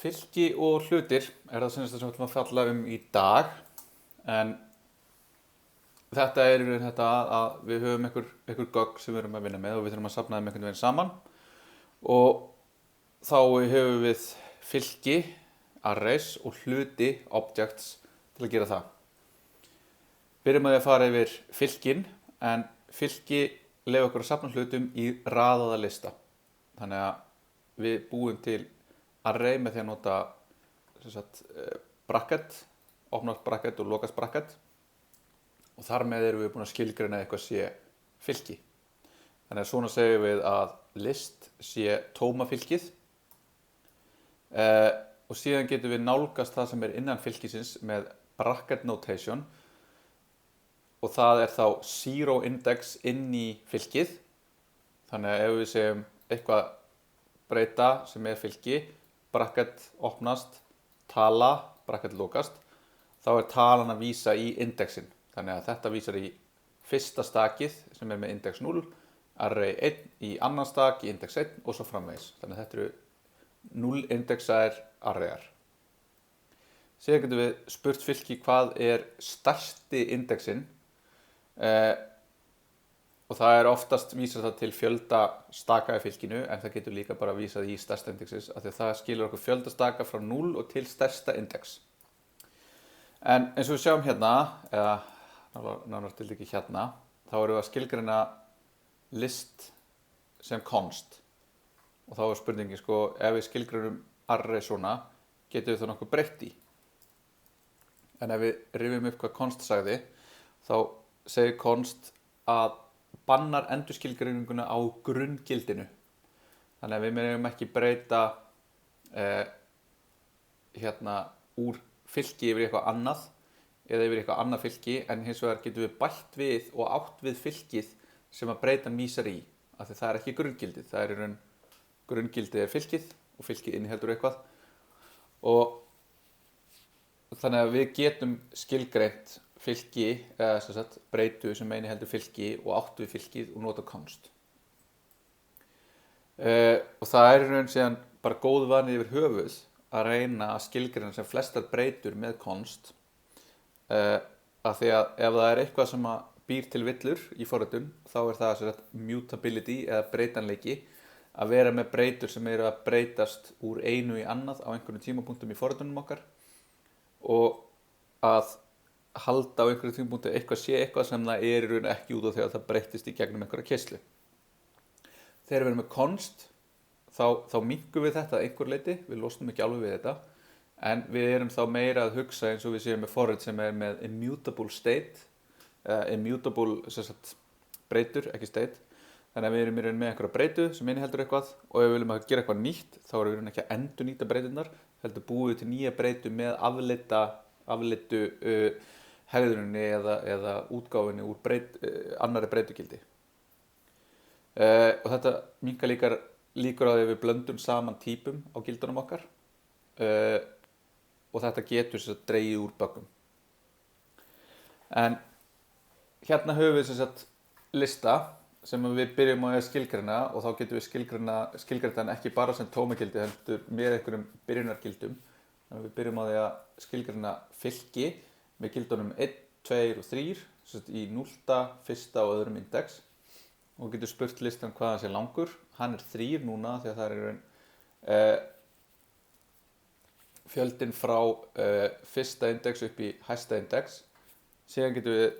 Fylki og hlutir það sem við ætlum að fjalla í dag, en þetta í raun þetta að við höfum einhver gögn sem við erum að vinna með og við þurfum að safna þeim einhvern veginn saman og þá höfum við fylki, arrays og hluti, objects, til að gera það. Byrjum að fara yfir fylkin, en fylki leyfa okkur að safna hlutum í raðaða lista. Þannig að við búum til array með því að nota bracket, opnast bracket og lokast bracket, og þar með erum við búin að skilgreina eitthvað sé fylki. Þannig að svona segjum við að list sé tóma fylkið, og síðan getum við nálgast það sem innan fylkisins með bracket notation, og það þá zero index inn í fylkið. Þannig að ef við segjum eitthvað breyta sem fylki, bracket opnast, tala, bracket lokast, þá talan að vísa í indexin. Þannig að þetta vísar í fyrsta stakið sem með index 0, array 1 í annan stak í index 1 og svo framvegis. Þannig að þetta eru 0 indexaðir arrayar. Síðan getum við spurt fylki hvað stærsti indexin, og það oftast vísar það til fjölda staka í fylkinu, en það getur líka bara vísað í stærsta indexis, af því að það skilur okkur fjölda staka frá 0 og til stærsta index. En eins og við sjáum hérna, eða nánar til ekki hérna, þá erum við að skilgreina list sem const, og þá spurningin ef við skilgreinum array svona, getum við þá nokkuð breytt í. En ef við rifjum upp hvað const sagði, þá segir const að bannar endurskilgreininguna á grunngildinu. Þannig að við megum ekki breyta úr fylki yfir eitthvað annað eða yfir eitthvað annað fylki, en hins vegar getum við bætt við og átt við fylkið sem að breytan vísar í, af því það ekki grunngildið. Það í raun grunngildið fylkið og fylkið inniheldur eitthvað, og þannig að við getum skilgreint fylki, eða breytu sem inniheldur fylki og átt við fylkið og nota const. Og það í raun síðan bara góð vani yfir höfuð að reyna að skilgreina sem flestar breytur með const, af því að ef það eitthvað sem býr til villur í forritun, þá það mutability eða breytanleiki, að vera með breytur sem eru að breytast úr einu í annað á einhvern tímapunktum í forritunum okkar, og að halda á einhverju tímapunkti eitthvað sé eitthvað sem það í raun ekki út af því að það breytist í gegnum einhverja keislu. Þegar við erum með const, þá minkum við þetta að einhver leyti, við losnum ekki alveg við þetta, en við erum þá meira að hugsa eins og við séum með forrit sem með immutable state, immutable breytur, ekki state. Þannig að við erum í raun með einhverja breytu sem inniheldur eitthvað, og ef við viljum að gera eitthvað nýtt, þá erum við raun ekki að endurnýta breyturnar, heldur búið til nýja breytu með afleiddu hegðuninni eða útgáfunni úr annarri breytugildi. Og þetta minnkar líkur á því við blöndum saman típum á gildunum okkar, og þetta getur dregið úr böggum. En hérna höfum við lista sem við byrjum að skilgreina, og þá getum við skilgreina hann ekki bara sem tómagildi, heldur með einhverjum byrjunargildum. Þannig að við byrjum á því að skilgreina fylki með gildunum 1, 2 og 3 í 0, 1 og öðrum index, og getur spurt listan hvað hann sé langur. Hann 3 núna því að það fjöldin frá fyrsta index upp í hæsta index. Síðan getum við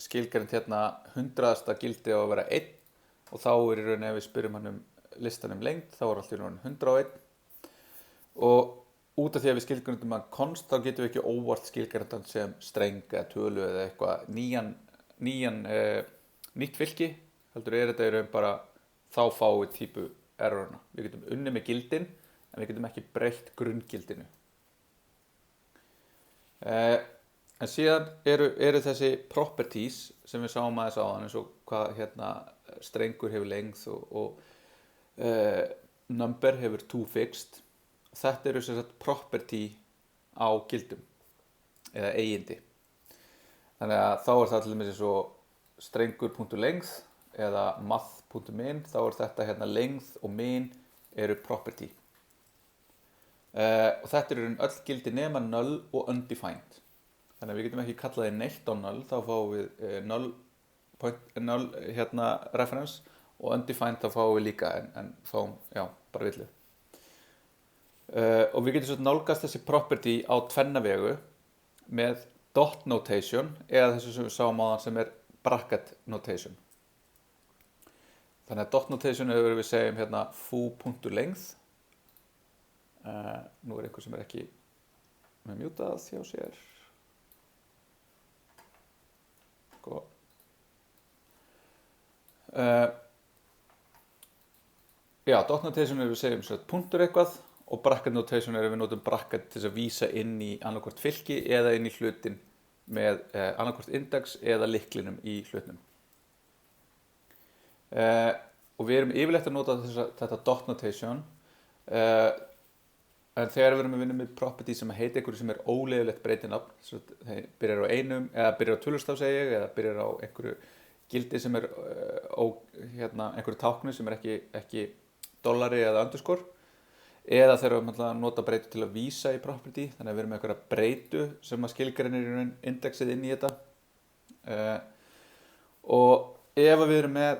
skilgreint hérna 100. gildi á að vera 1, og þá í raun ef við spyrjum hann listan lengd, þá allt í raun 101. Og út af því að við skilgreinum hann const, þá getum við ekki óvart skilgreint hann sem streng eða tölu eða eitthvað nýtt fylki, heldur þetta í raun bara þá fáum við típu errorna. Við getum unnið með gildin, en við getum ekki breytt grunngildinu. En síðan eru þessi properties sem við sáum aðeins áðan, eins og hvað strengur hefur lengð og number hefur toFixed. Þetta eru property á gildum eða eigindi. Þannig að þá það til dæmis eins og strengur.length eða math.min, þá þetta length og min eru property. og þetta eru öll gildi nema null og undefined. Þannig að við getum ekki kallað þið neitt á null, þá fáum við null reference og undefined þá fáum við líka en fáum, bara villu. Og við getum svo nálgast þessi property á tvenna vegu með dot notation eða þessu sem við sáum áðan sem bracket notation. Þannig að dot notation við segjum hérna foo.length. Nú einhver sem ekki með mjútað hjá sér. Sko. Dot notation við segjum svo punktur eitthvað og bracket notation við notum bracket til að vísa inn í annarkvort fylki eða inn í hlutin með annarkvort index eða lyklinum í hlutnum. Og við erum yfirleitt að nota þetta dot notation en þegar við erum að vinna með property sem heita einhverju sem óleiðilegt breytinafn, þeir byrjar á einum eða byrjar á tölustaf eða byrjar á einhverju gildi sem einhverju táknu sem ekki dollari eða underscore, eða þegar við erum að nota breytu til að vísa í property, þannig að við erum með einhverja breytu sem að skilgreinir í indexið inn í þetta. Og ef við erum með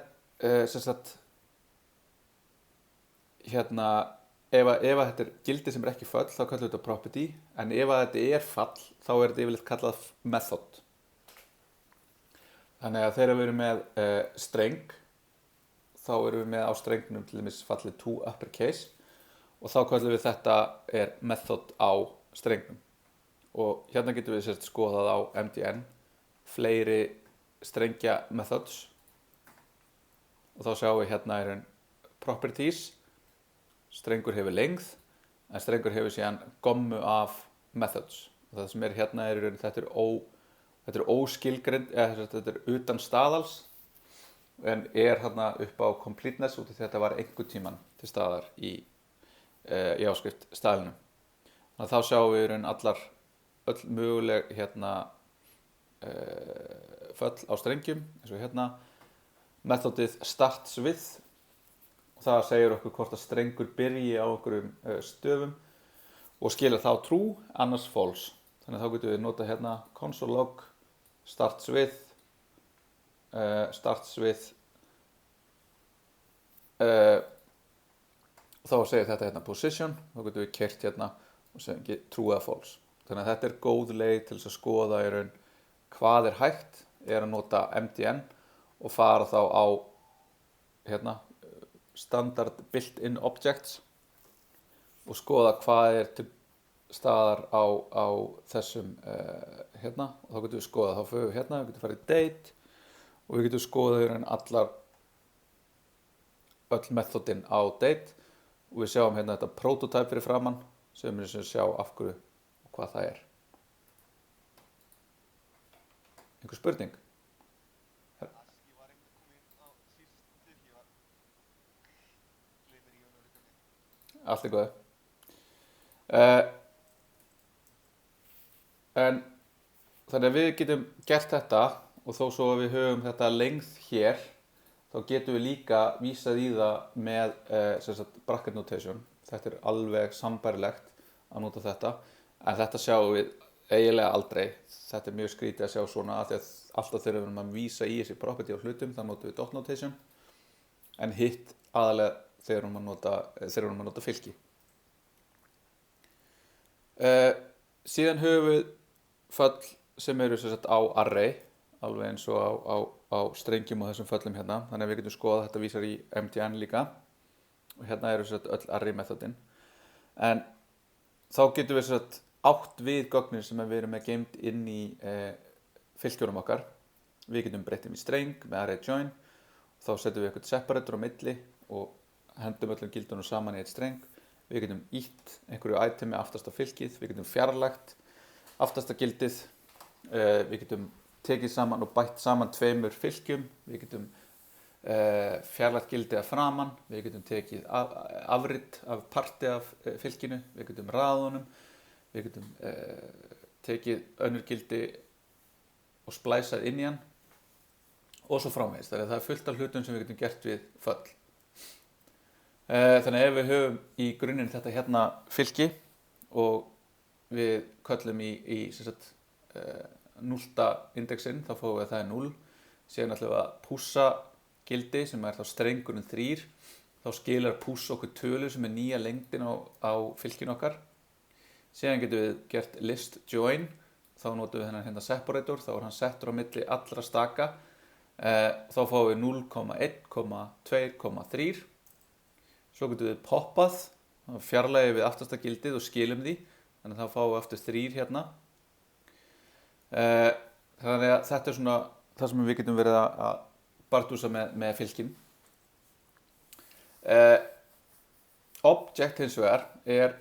ef þetta gildi sem ekki fall, þá kallum við þetta property, en ef þetta fall, þá þetta yfirleitt kallað method. Þannig að þegar við erum með streng, þá erum við með á strengnum til dæmis fallið to uppercase og þá kallum við þetta method á strengnum. Og hérna getum við skoðað á MDN fleiri strengja methods og þá sjáum við hérna properties, strengur hefur length en strengur hefur síðan gommu af methods. Og það sem hérna þetta er óskilgreind, þetta utan staðals en hérna upp á completeness út af því þetta var einhvern tímann til staðar í JavaScript staðlinum. Þannig að þá sjáum við öll möguleg föll á strengjum eins og hérna methodið starts with og það segir okkur hvort að strengur byrji á einhverjum stöfum og skilur þá true, annars false. Þannig að þá getum við nota hérna console log starts with þá segir þetta hérna position, þá getum við keyrt hérna og segja true eða false. Þannig að þetta góð leið til þess að skoða hvað hægt að nota MDN og fara þá á hérna standard built-in objects og skoða hvað til staðar á þessum hérna og þá getum við skoða, þá förum við hérna, við getum farið í date og við getum skoðað öll methodin á date og við sjáum hérna þetta prototype fyrir framann sem við sjá af hverju og hvað það Einhver spurning? Ég var einmitt kominn á sístu, ég var gleymir í önurleikunni. Allt góð. En þannig að við getum gert þetta og þó svo að við höfum þetta length hér þá getum við líka vísað í það með bracket notation. Þetta alveg sambærilegt að nota þetta en þetta sjáum við eiginlega aldrei. Þetta mjög skrítið að sjá svona af því að alltaf þegar við erum að vísa í þessi property á hlutum þá notum við dot notation en hitt aðalega þegar við erum að nota fylki. Síðan höfum við föll sem eru á array alveg eins og á strengjum og þessum föllum hérna þannig að við getum skoðað þetta vísar í MDN líka og hérna eru öll array methodin en þá getum við átt við gögnin sem við erum með geymt inn í fylkjunum okkar. Við getum breytt í streng með array join og þá setjum við eitthvað separator á milli og hendum öllum gildunum saman í eitt streng. Við getum ítt einhverju itemi aftast á fylkið, við getum fjarlægt aftasta gildið, við getum tekið saman og bætt saman tveimur fylkjum, við getum fjarlægt gildið af framan, við getum tekið afrit af parti af fylkinu, við getum raðunum, við getum tekið önnur gildi og splæsað inn í hann og svo framvegis. Þannig að það fullt af hlutum sem við getum gert við föll. Þannig að ef við höfum í grunninn þetta hérna fylki og við köllum í sem sagt, núllta indexin, þá fáum við að það er 0. Síðan ætlum við að pússa gildi sem er þá strengurinn 3. Þá skilar púss okkur tölu sem er nýja lengdin á fylkinu okkar. Síðan getum við gert list join, þá notum við hennar hérna separator, þá er hann settur á milli allra staka. Þá fáum við 0,1,2,3. Svo getum við poppað, þá fjarlægum við aftasta gildið og skilum því, þannig að þá fáum við aftur 3 hérna. Þannig að þetta er svona það sem við getum verið að bardúsa með fylkin. Object hins vegar er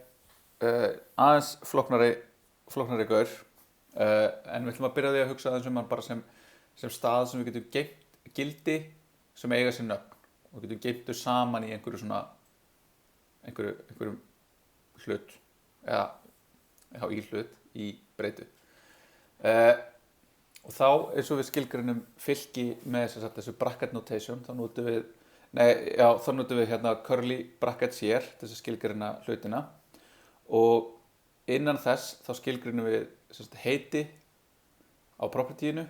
aðeins flóknari gaur, en við ætlum að byrja því að hugsa aðeins hann bara sem stað sem við getum geymt gildi sem eiga sér nöfn og við getum geymt þau saman í einhverjum hlut eða í hlut í breytu. Og þá eins og við skilgreinum fylki með þessu bracket notation, þá notum við hérna curly brackets hér til þess að skilgreina hlutina, og innan þess þá skilgreinum við heiti á propertyinu,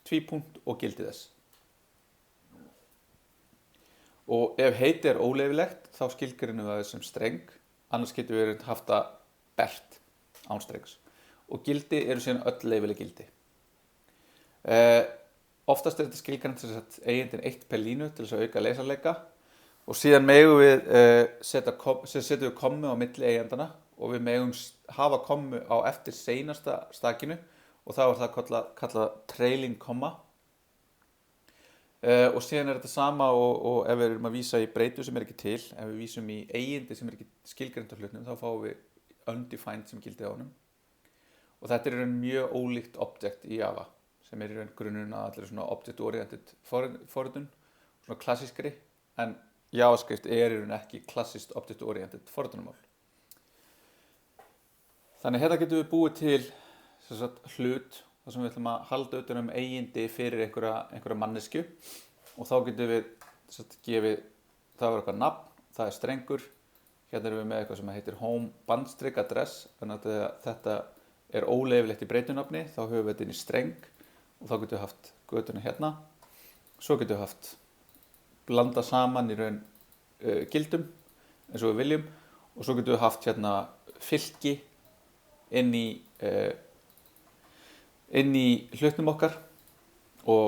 tvípunkt og gildi þess. Og ef heiti er óleyfilegt þá skilgreinum við það sem streng, annars getum við haft það bert án strengs. Og gildi eru síðan öll leyfileg gildi. Oftast er þetta skilgreint til að eigindin 1 per línu til þess að auka leysarleika, og síðan megum við setjum við kommu á milli eigendana og við megum hafa kommu á eftir seinasta stakinu, og þá er það kallað trailing komma. Og síðan er þetta sama og ef við erum að vísa í breytu sem er ekki til, ef við vísum í eigindi sem er ekki skilgreint á hlutnum, þá fáum við undefined sem gildi á honum. Og þetta er mjög ólíkt object í Java, sem er í raun grunnurinn að allir svona object-oriented forritun, svona klassískri, en JavaScript er í raun ekki klassískt object-oriented forritunarmál. Þannig hérna getum við búið til hlut, þar sem við ætlum að halda utan um eigindi fyrir einhverja mannesku, og þá getum við gefið, það er eitthvað nafn, það er strengur, hérna erum við með eitthvað sem heitir home bandstrik address, þannig að þetta er óleyfilegt í breytunafni, þá höfum við þetta inn í streng, og þá getum við haft götuna hérna, svo getum við haft blanda saman í raun gildum eins og við viljum, og svo getum við haft hérna fylki inn í hlutnum okkar, og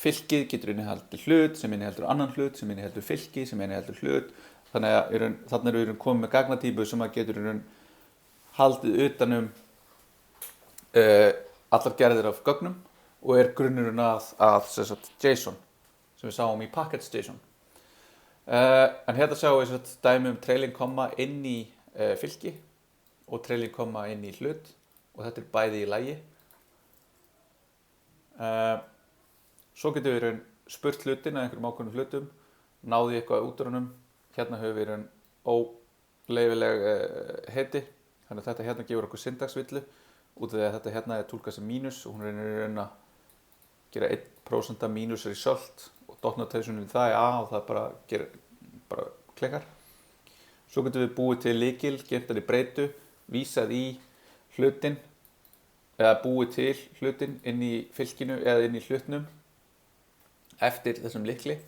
fylkið getur innihaldið hlut sem inniheldur annan hlut sem inniheldur fylki sem inniheldur hlut, þannig að þarna erum við komið með gagnatýpu sem að getur haldið utanum allar gerðir af gögnum og er grunnurinn að JSON sem við sáum í package.json. En hérna sjáum við dæmi trailing komma inn í fylki og trailing komma inn í hlut, og þetta er bæði í lagi. Svo getum við spurt hlutin að einhverjum ákveðnum hlutum, náði eitthvað út úr honum, hérna höfum við óleyfileg heiti, þannig að þetta hérna gefur okkur syntaxvillu, út af því að þetta hérna er túlkað sem mínus, og hún reynir að gera 1% mínus result, og dot-notationin það er A, og það bara klikkar. Svo getum við búið til lykil, gemt hann í breytu, vísað í hlutin, eða búið til hlutin inn í fylkinu eða inn í hlutnum eftir þessum lykli,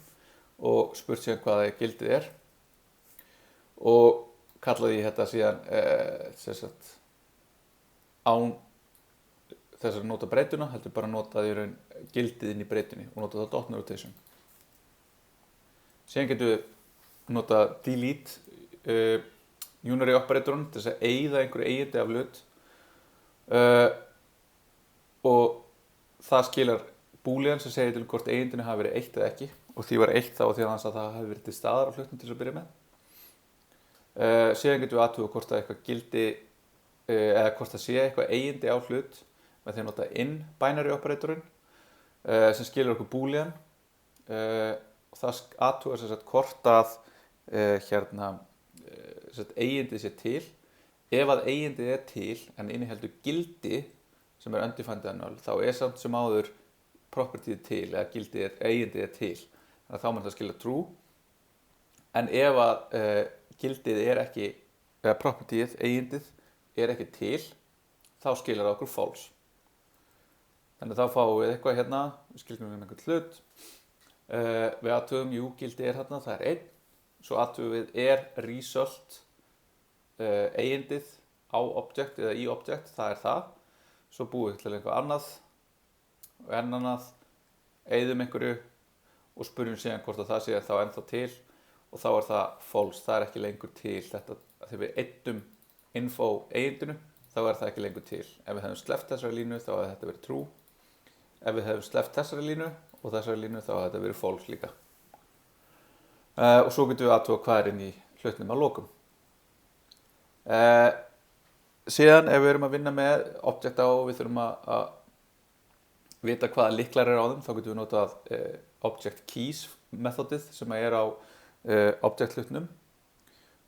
og spurt síðan hvaða gildið er, og kallaði ég þetta síðan án þess að nota breytuna, heldur bara notaði í raun gildið inn í breytunni og nota það dot-notation. Síðan getum við nota delete unary operatorun til þess að eyða einhverju eigindi af hlut, og það skilar boolean sem segir til hvort eigindinu hafi verið 1 eða ekki, og því var 1 þá því að það hafi verið til staðar á hlutnum til þess að byrja með. Síðan getum við aðtuga hvort það eitthvað gildi eða hvort það sé eitthvað eigindi á hlut með því að nota in binary operatorun sem skilur okkur boolean, og það aðtuga hvort að eigindi sé til. Ef að eigindi er til en inniheldur gildi sem er undefined eða null, þá er samt sem áður propertyð til eða eigindi er til, þannig að þá mun það skilja true. En ef að gildið er ekki, eða propertyð, eigindið er ekki til, þá skilar það okkur false. Þannig þá fáum við eitthvað hérna, við skilgreinum einhvern hlut, við athugum, gildi er hérna, það er 1, svo athugum við result eigindið á object eða í object, það er það, svo búum við til eitthvað annað og annað, eyðum einhverju og spurjum síðan hvort það sé þá ennþá til og þá er það false, það er ekki lengur til þetta, þegar við eyddum info eigindinu, þá er það ekki lengur til. Ef við hefum sleppt þessari línu þá hefði þetta verið true, ef við hefum sleppt þessari línu og þessari línu þá hefði þetta verið false líka. Og svo getum við aðtuga hvað er inn í hlutnum að lokum. Síðan ef við erum að vinna með object á og við þurfum að vita hvaða lyklar eru á þeim, þá getum við notað object keys methodið sem er á object hlutnum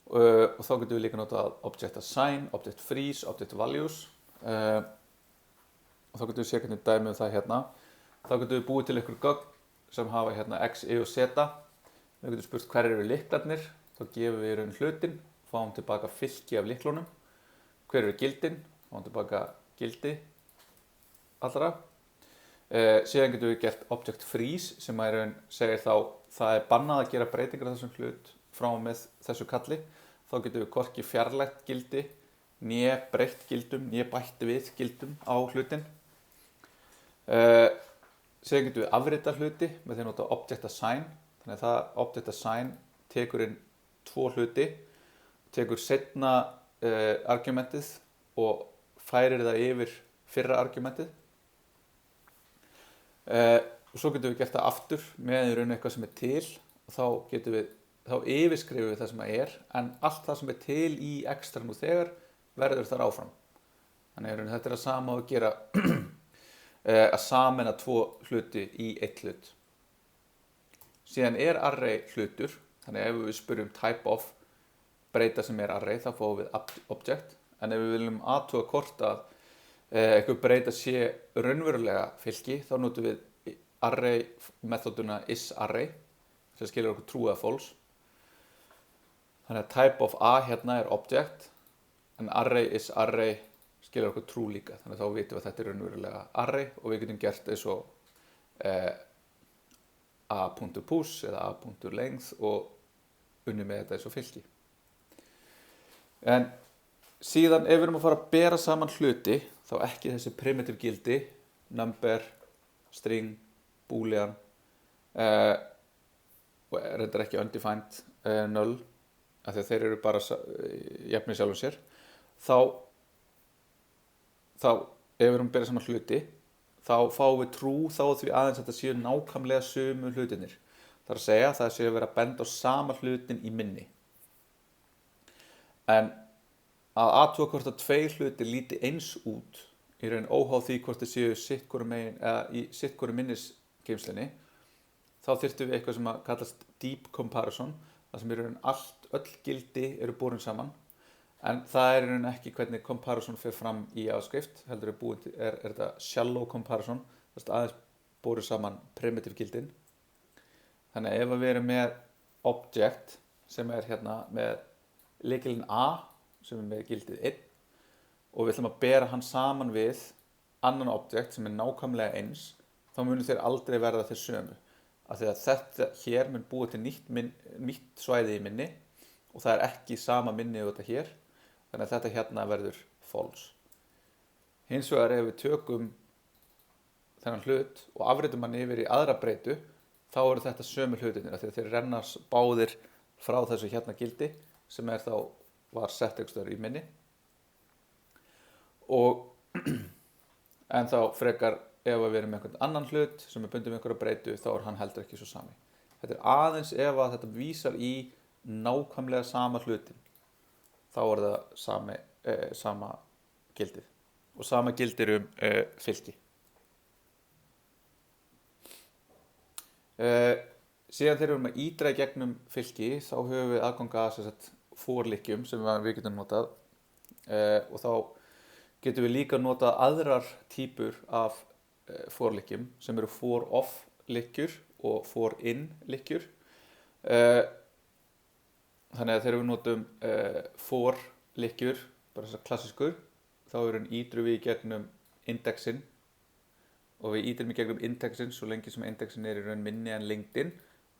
og þá getum við líka notað object assign, object freeze, object values og þá getum við séð hvernig dæmi um það hérna. Þá getum við búið til ykkur gögn sem hafa hérna x, y og z. Við getum spurt hver eru lyklarnir, þá gefum við í raun hlutin, fáum tilbaka fylki af lyklunum. Hver eru gildin, fáum tilbaka gildi allra. Síðan getum við gert object freeze sem að í raun segir þá það er bannað að gera breytingar á þessum hlut frá og með þessu kalli. Þá getum við hvorki fjarlægt gildi, né breytt gildum, né bætt við gildum á hlutin. Síðan getum við afrita hluti með því að nota object assign. Þannig að það object assign tekur inn 2 hluti, tekur seinna argumentið og færir það yfir fyrra argumentið. Og svo getum við gert það aftur með í raun eitthvað sem er til og þá yfirskrifum við það sem er, en allt það sem er til í extra nú þegar verður þar áfram. Þannig að þetta er að sama að gera að sameina 2 hluti í 1 hlut. Síðan er array hlutur, þannig að ef við spyrjum type of breyta sem er array, þá fáum við object, en ef við viljum athuga hvort að eitthvað breyta sé raunverulega fylki, þá notum við array methoduna isArray sem skilur okkur true eða false. Þannig að type of a hérna er object, en array isArray skilur okkur true líka, þannig að þá vitum við að þetta er raunverulega array og við getum gert eins og a.push eða a.length og unni með þetta eins og fylki. En síðan ef við erum að fara að bera saman hluti, þá ekki þessi primitive gildi, number, string, boolean og reyndar ekki undefined, null, af því að þeir eru bara jafnir sjálfum sér. Þá ef við erum að bera saman hluti, þá fáum við true þá því aðeins að þetta séu nákvæmlega sömu hlutinir. Það er að segja að það séu að vera að benda á sama hlutin í minni. En að athuga hvort að 2 hlutir líti eins út í raun óháð því hvort þið séu sitt hvoru megin eða í sitt hvoru minnisgeymslunni, þá þyrftum við eitthvað sem að kallast deep comparison, þar sem í raun öll gildi eru borin saman, en það er í raun ekki hvernig comparison fer fram í áskrift, heldur er þetta shallow comparison, þess að aðeins borin saman primitive gildin. Þannig að ef við erum með object sem er hérna með lykilinn a sem er með gildið 1 og við ætlum að bera hann saman við annan object sem er nákvæmlega eins, þá munir þeir aldrei verða þeir sömu. Af því að þetta hér mun búið til nýtt svæði í minni og það er ekki sama minni og þetta hér, þannig að þetta hérna verður false. Hins vegar ef við tökum þennan hlut og afritum hann yfir í aðra breytu, þá eru þetta sömu hlutinir, af því að þeir renna báðir frá þessu hérna gildi sem var sett einhverstaðar í minni. En þá frekar ef við erum með einhvern annan hlut sem er bundið með einhverja breytu, þá er hann heldur ekki svo sami. Þetta er aðeins ef að þetta vísar í nákvæmlega sama hlutin, þá er það sama gildið. Og sama gildir fylki. Síðan þegar við erum að ídra í gegnum fylki, þá höfum við aðgang að for-lykkjum sem við getum notað og þá getum við líka notað aðrar típur af for-lykkjum sem eru for-off-lykkjur og for-in-lykkjur. Þannig að þegar við notum for-lykkjur bara þess að klassískur, þá ýtrum við í gegnum indexin og við ýtrum í gegnum indexin svo lengi sem indexin í raun minni en lengdin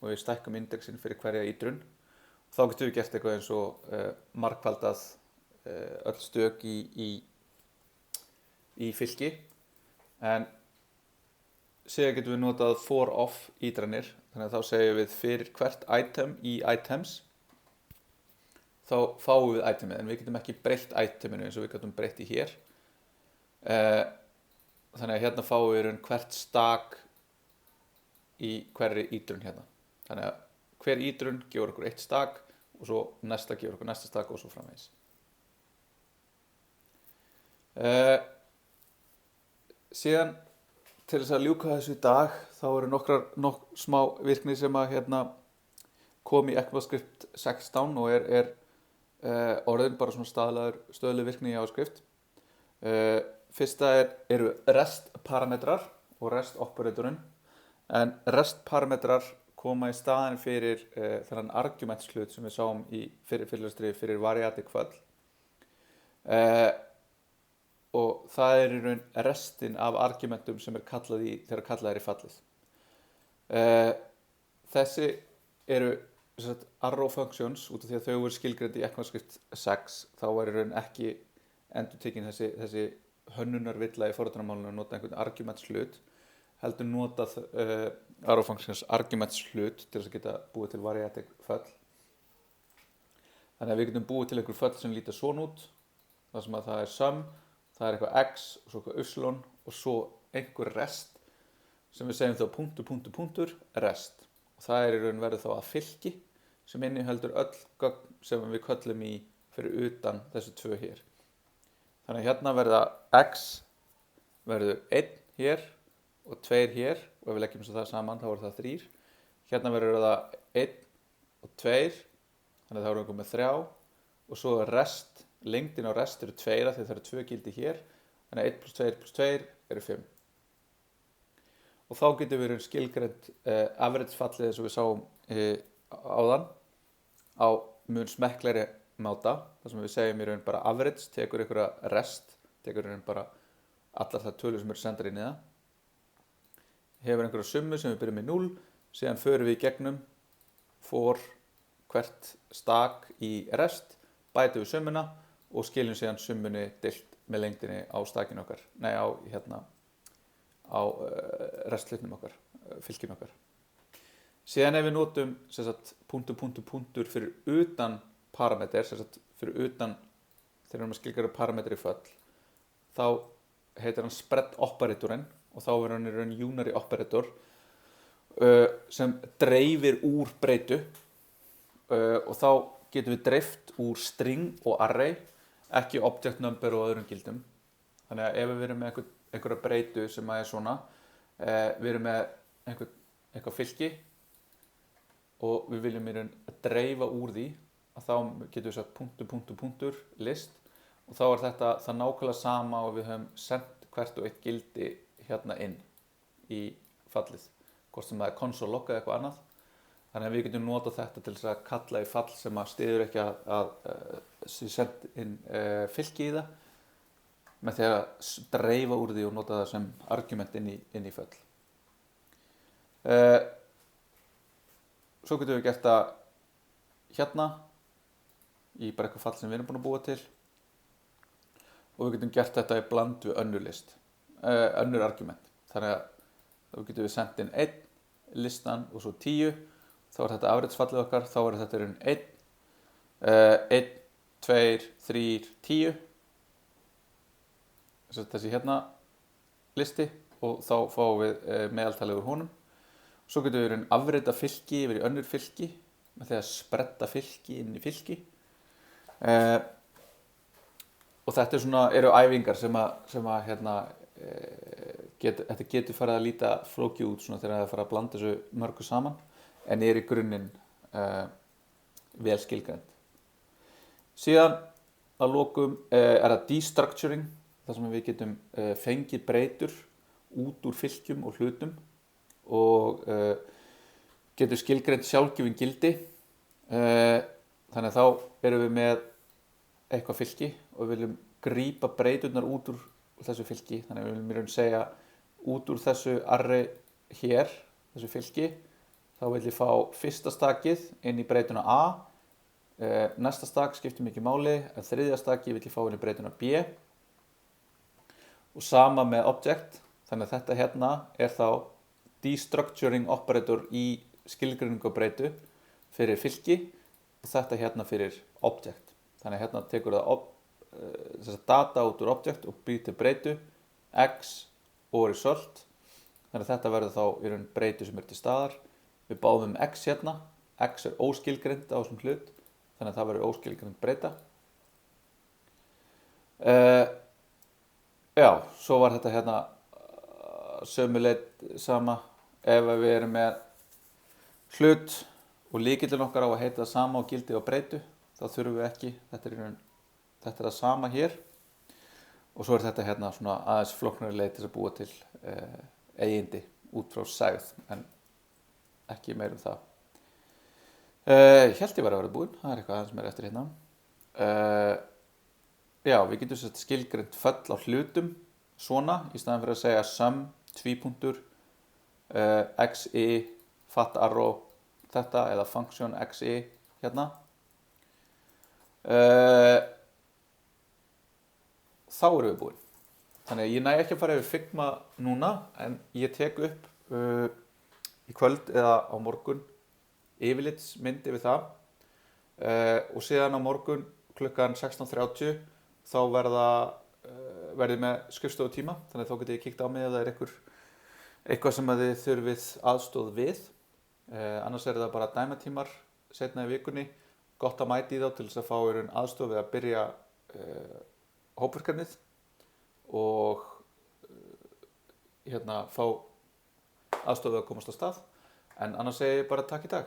og við stækkum indexin fyrir hverja ýtrun. Þá getum við gert eitthvað eins og margfaldað öll stök í fylki, en síðan getum við notað for of ítranir, þannig að þá segjum við fyrir hvert item í items þá fáum við itemið, en við getum ekki breytt iteminu eins og við getum breytt í hér. Þannig að hérna fáum við hvert stak í hverri ítrun hérna. Þannig að hver ítrun gefur okkur eitt stak og svo næsta gefur okkur næsta stak og svo framvegis. Síðan til þess að ljúka þessu í dag þá nokkur smá virkni sem að kom í ECMAScript 16 og er orðin bara svona stöðleg virkni í JavaScript. Fyrsta eru REST parametrar og REST operatorinn, en REST parametrar koma í staðinn fyrir þennan arguments hlut sem við sáum í fyrirlestri fyrir variatic fall. Og það í raun restin af argumentum sem kallað þegar kallað í fallið. Þessi eru arrow functions út af því að þau voru skilgreind í ECMAScript 6, þá í raun ekki endurtekin þessi hönnunarvilla í forritunarmálinu að nota einhvern arguments hlut, heldur notað arrow functions arguments hlut til þess að geta búið til variatic fall. Þannig að við getum búið til einhver fall sem líta svona út, þar sem að það er sum, það er eitthvað x og svo eitthvað y og svo einhver rest sem við segjum þá punktur rest, og það í raun verður þá að fylki sem inniheldur öll gögn sem við köllum í fyrir utan þessi tvö hér. Þannig að hérna verða x verður 1 hér og 2 hér, og ef við leggjum það saman þá verður það 3. Hérna verður það 1 og 2, þannig að þá erum við með 3, og svo rest, lengdin á rest eru 2 því það eru 2 gildi hér, þannig að 1 + 2 + 2 eru 5. Og þá getum við skilgreint average fallið eins og við sáum áðan á mun smekklegri máta, þar sem við segjum í raun bara average, tekur einhverja rest, tekur í raun bara allar það tölur sem eru sendar inn í það, hefur einhverja summu sem við byrjum með 0, síðan förum við í gegnum for hvert stak í rest, bætum við summuna og skiljum síðan summunni deilt með lengdinni á stakinu okkar, á restlutnum okkar, fylkinu okkar. Síðan ef við notum punktur fyrir utan parameter, fyrir utan þegar við erum að skilgreina parameter í fall, þá heitir hann spread operatorinn og þá verður hann í raun unary operator sem dreifir úr breytu og þá getum við dreift úr string og array, ekki object number og öðrum gildum. Þannig að ef við erum með einhverja breytu sem er svona, við erum með eitthvað fylki og við viljum í raun dreifa úr því, að þá getum við sagt punktur list, og þá er þetta það nákvæmlega sama og við höfum sendt hvert og eitt gildi hérna inn í fallið, hvort sem það er console log eða eitthvað annað. Þannig að við getum notað þetta til þess að kalla í fall sem að styður ekki að senda inn fylki í það, með því að dreifa úr því og nota það sem argument inn í fall. Svo getum við gert það hérna í bara eitthvað fall sem við erum búin að búa til, og við getum gert þetta í bland við önnur argument. Þannig að þá getum við sendt inn 1 listan og svo 10, þá er þetta average fallið okkar, þá er þetta 1, 1, 2, 3, 10, þessi hérna listi, og þá fáum við meðaltalið úr honum. Svo getum við afrita fylki yfir í önnur fylki með því að spretta fylki inn í fylki. Og þetta eru æfingar sem þetta getur farið að líta flókið út svona þegar það fara að blanda þessu mörgu saman, en í grunninn vel skilgreind. Síðan að lokum það destructuring, þar sem við getum fengið breytur út úr fylkjum og hlutum og getum skilgreint sjálfgefin gildi. Þannig að þá erum við með eitthvað fylki og við viljum grípa breyturnar út úr þessu fylki, þannig að við viljum í raun segja út úr þessu array hér, þessu fylki, þá vil ég fá fyrsta stakið inn í breytuna A, næsta stak skiptir mikið máli, en þriðja stakið vil ég fá inn í breytuna B og sama með object, þannig að þetta hérna er þá destructuring operator í skilgreiningu og breytu fyrir fylki og þetta hérna fyrir object. Þannig að hérna tekur það data út úr object og býr til breytu, x og result. Þannig að þetta verður þá í raun breytu sem er til staðar. Við báðum x hérna, x er óskilgreind á þessum hlut, þannig að það verður óskilgreind breyta. Já, svo var þetta hérna sömuleitt sama ef við erum með hlut og lykillinn okkar á að heita það sama og gildi á breytu, þá þurfum við ekki, þetta er það sama hér og svo er þetta hérna svona aðeins flóknari leið til að búa til eigindi út frá segð, en ekki meir það. Ég held ég var að vera búinn, það er eitthvað aðeins meir eftir hérna. Já, við getum sett skilgreint föll á hlutum svona, í staðan fyrir að segja sum, tvípunktur, xi, fat arrow, þetta, eða function xi hérna. Þá erum við búin. Þannig að ég næ ekki að fara yfir Figma núna, en ég tek upp í kvöld eða á morgun yfirlitsmynd yfir það og síðan á morgun klukkan 16:30 þá verði með skrifstofutíma, þannig að þá getið ég kíkt á mig ef það er eitthvað sem að þið þurfið aðstoð við. Annars er það bara dæmatímar seinna í vikunni, gott að mæti í þá til þess að fá aðstoð við að byrja hópverkefnið og hérna fá aðstoð við að komast á stað, en annars segi ég bara takk í dag.